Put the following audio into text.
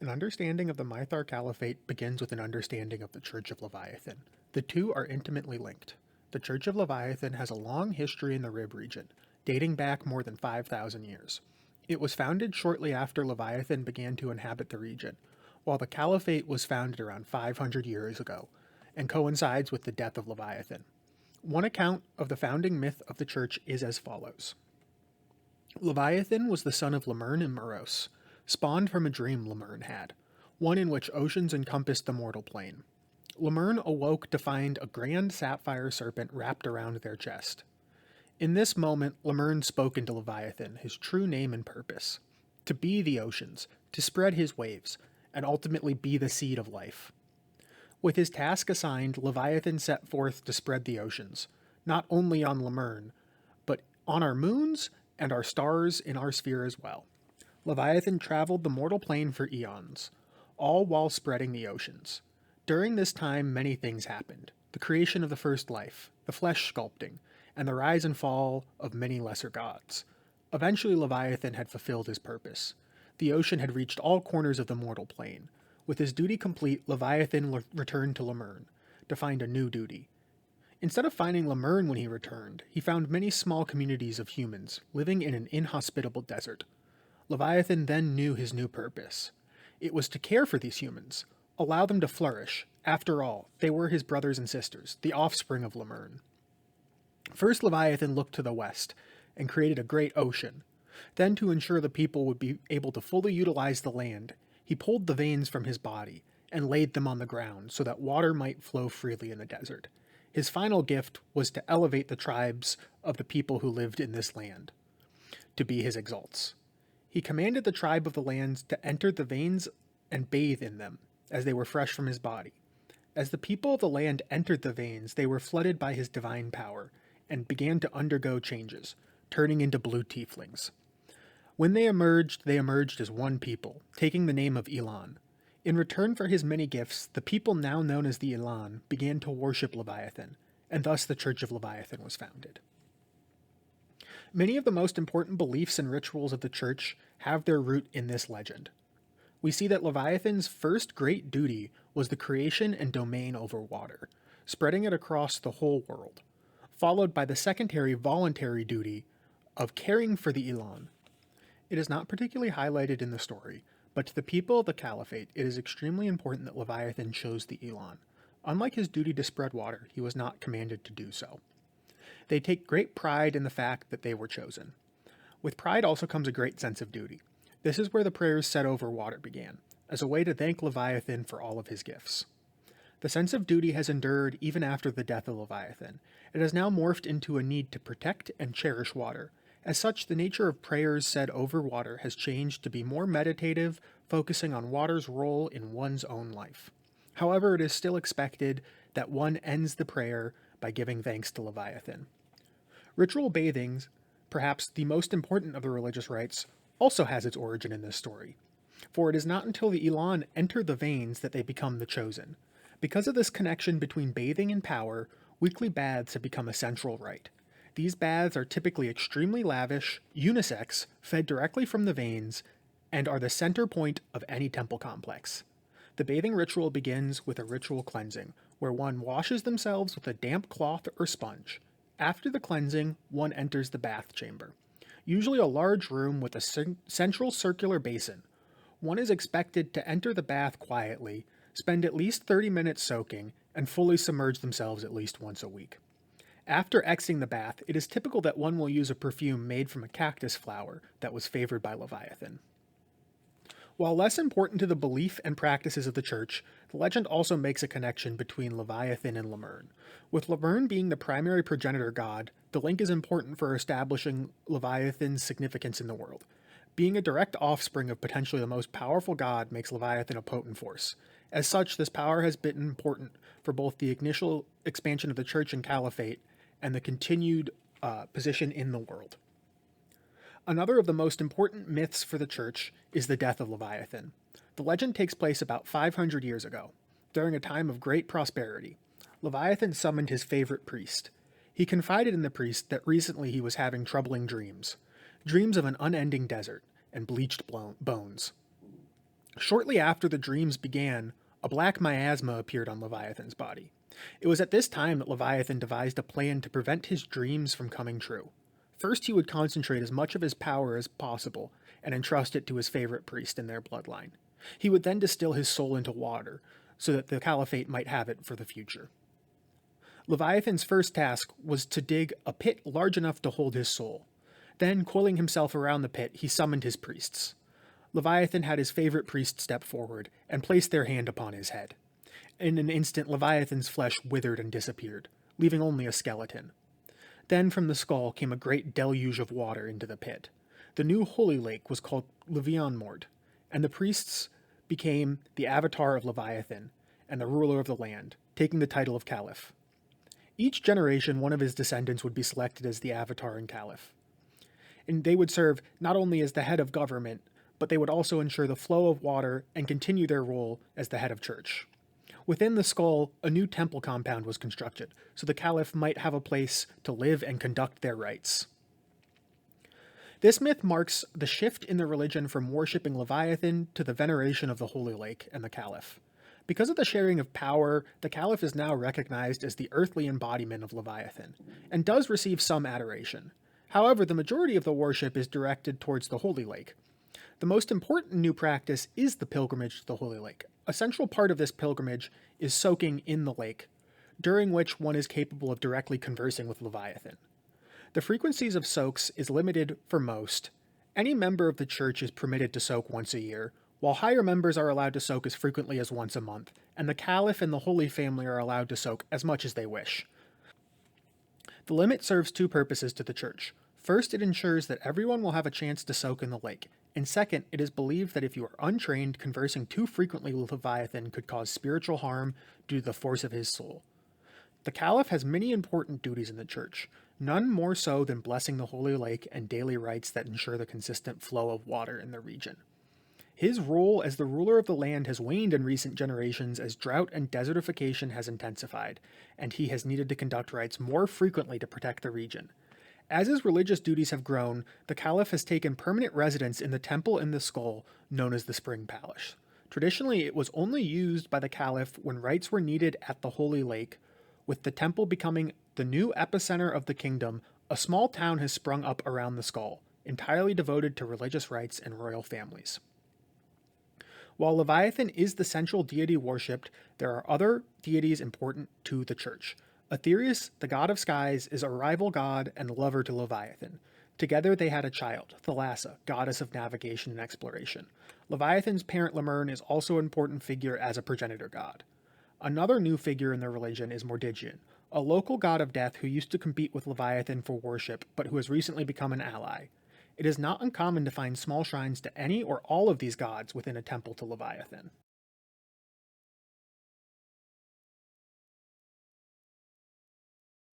An understanding of the Mytharr Caliphate begins with an understanding of the Church of Leviathan. The two are intimately linked. The Church of Leviathan has a long history in the Rib region, dating back more than 5,000 years. It was founded shortly after Leviathan began to inhabit the region, while the Caliphate was founded around 500 years ago, and coincides with the death of Leviathan. One account of the founding myth of the church is as follows. Leviathan was the son of Lemurn and Meros, spawned from a dream Lemurn had, one in which oceans encompassed the mortal plane. Lemurn awoke to find a grand sapphire serpent wrapped around their chest. In this moment, Lemurn spoke into Leviathan, his true name and purpose: to be the oceans, to spread his waves, and ultimately be the seed of life. With his task assigned, Leviathan set forth to spread the oceans, not only on Lemurn, but on our moons and our stars in our sphere as well. Leviathan traveled the mortal plane for eons, all while spreading the oceans. During this time, many things happened: the creation of the first life, the flesh sculpting, and the rise and fall of many lesser gods. Eventually, Leviathan had fulfilled his purpose. The ocean had reached all corners of the mortal plane. With his duty complete, Leviathan returned to Lemurn to find a new duty. Instead of finding Lemurn when he returned, he found many small communities of humans living in an inhospitable desert. Leviathan then knew his new purpose. It was to care for these humans, allow them to flourish. After all, they were his brothers and sisters, the offspring of Lemurn. First, Leviathan looked to the west and created a great ocean. Then, to ensure the people would be able to fully utilize the land, he pulled the veins from his body and laid them on the ground so that water might flow freely in the desert. His final gift was to elevate the tribes of the people who lived in this land, to be his exalts. He commanded the tribe of the lands to enter the veins and bathe in them, as they were fresh from his body. As the people of the land entered the veins, they were flooded by his divine power, and began to undergo changes, turning into blue tieflings. When they emerged as one people, taking the name of Elan. In return for his many gifts, the people now known as the Elan began to worship Leviathan, and thus the Church of Leviathan was founded. Many of the most important beliefs and rituals of the church have their root in this legend. We see that Leviathan's first great duty was the creation and domain over water, spreading it across the whole world, followed by the secondary voluntary duty of caring for the Elan. It is not particularly highlighted in the story, but to the people of the Caliphate, it is extremely important that Leviathan chose the Elan. Unlike his duty to spread water, he was not commanded to do so. They take great pride in the fact that they were chosen. With pride also comes a great sense of duty. This is where the prayers said over water began, as a way to thank Leviathan for all of his gifts. The sense of duty has endured even after the death of Leviathan. It has now morphed into a need to protect and cherish water. As such, the nature of prayers said over water has changed to be more meditative, focusing on water's role in one's own life. However, it is still expected that one ends the prayer by giving thanks to Leviathan. Ritual bathings, perhaps the most important of the religious rites, also has its origin in this story. For it is not until the Elan enter the veins that they become the chosen. Because of this connection between bathing and power, weekly baths have become a central rite. These baths are typically extremely lavish, unisex, fed directly from the veins, and are the center point of any temple complex. The bathing ritual begins with a ritual cleansing, where one washes themselves with a damp cloth or sponge. After the cleansing, one enters the bath chamber, usually a large room with a central circular basin. One is expected to enter the bath quietly, spend at least 30 minutes soaking, and fully submerge themselves at least once a week. After exiting the bath, it is typical that one will use a perfume made from a cactus flower that was favored by Leviathan. While less important to the belief and practices of the church, the legend also makes a connection between Leviathan and Lemurn. With Lemurn being the primary progenitor god, the link is important for establishing Leviathan's significance in the world. Being a direct offspring of potentially the most powerful god makes Leviathan a potent force. As such, this power has been important for both the initial expansion of the church and caliphate and the continued position in the world. Another of the most important myths for the church is the death of Leviathan. The legend takes place about 500 years ago, during a time of great prosperity. Leviathan summoned his favorite priest. He confided in the priest that recently he was having troubling dreams of an unending desert and bleached bones. Shortly after the dreams began, a black miasma appeared on Leviathan's body. It was at this time that Leviathan devised a plan to prevent his dreams from coming true. First, he would concentrate as much of his power as possible and entrust it to his favorite priest in their bloodline. He would then distill his soul into water so that the caliphate might have it for the future. Leviathan's first task was to dig a pit large enough to hold his soul. Then, coiling himself around the pit, he summoned his priests. Leviathan had his favorite priest step forward and place their hand upon his head. In an instant, Leviathan's flesh withered and disappeared, leaving only a skeleton. Then from the skull came a great deluge of water into the pit. The new holy lake was called Leviathan, and the priests became the avatar of Leviathan and the ruler of the land, taking the title of caliph. Each generation, one of his descendants would be selected as the avatar and caliph. And they would serve not only as the head of government, but they would also ensure the flow of water and continue their role as the head of church. Within the skull, a new temple compound was constructed, so the caliph might have a place to live and conduct their rites. This myth marks the shift in the religion from worshipping Leviathan to the veneration of the Holy Lake and the caliph. Because of the sharing of power, the caliph is now recognized as the earthly embodiment of Leviathan, and does receive some adoration. However, the majority of the worship is directed towards the Holy Lake. The most important new practice is the pilgrimage to the Holy Lake. A central part of this pilgrimage is soaking in the lake, during which one is capable of directly conversing with Leviathan. The frequencies of soaks is limited for most. Any member of the church is permitted to soak once a year, while higher members are allowed to soak as frequently as once a month, and the caliph and the Holy Family are allowed to soak as much as they wish. The limit serves two purposes to the church. First, it ensures that everyone will have a chance to soak in the lake, and second, it is believed that if you are untrained, conversing too frequently with Leviathan could cause spiritual harm due to the force of his soul. The caliph has many important duties in the church, none more so than blessing the Holy Lake and daily rites that ensure the consistent flow of water in the region. His role as the ruler of the land has waned in recent generations as drought and desertification has intensified, and he has needed to conduct rites more frequently to protect the region. As his religious duties have grown, the caliph has taken permanent residence in the temple in the skull, known as the Spring Palace. Traditionally, it was only used by the caliph when rites were needed at the Holy Lake. With the temple becoming the new epicenter of the kingdom, a small town has sprung up around the skull, entirely devoted to religious rites and royal families. While Leviathan is the central deity worshipped, there are other deities important to the church. Aetherius, the god of skies, is a rival god and lover to Leviathan. Together they had a child, Thalassa, goddess of navigation and exploration. Leviathan's parent Lemurn is also an important figure as a progenitor god. Another new figure in the religion is Mordigian, a local god of death who used to compete with Leviathan for worship, but who has recently become an ally. It is not uncommon to find small shrines to any or all of these gods within a temple to Leviathan.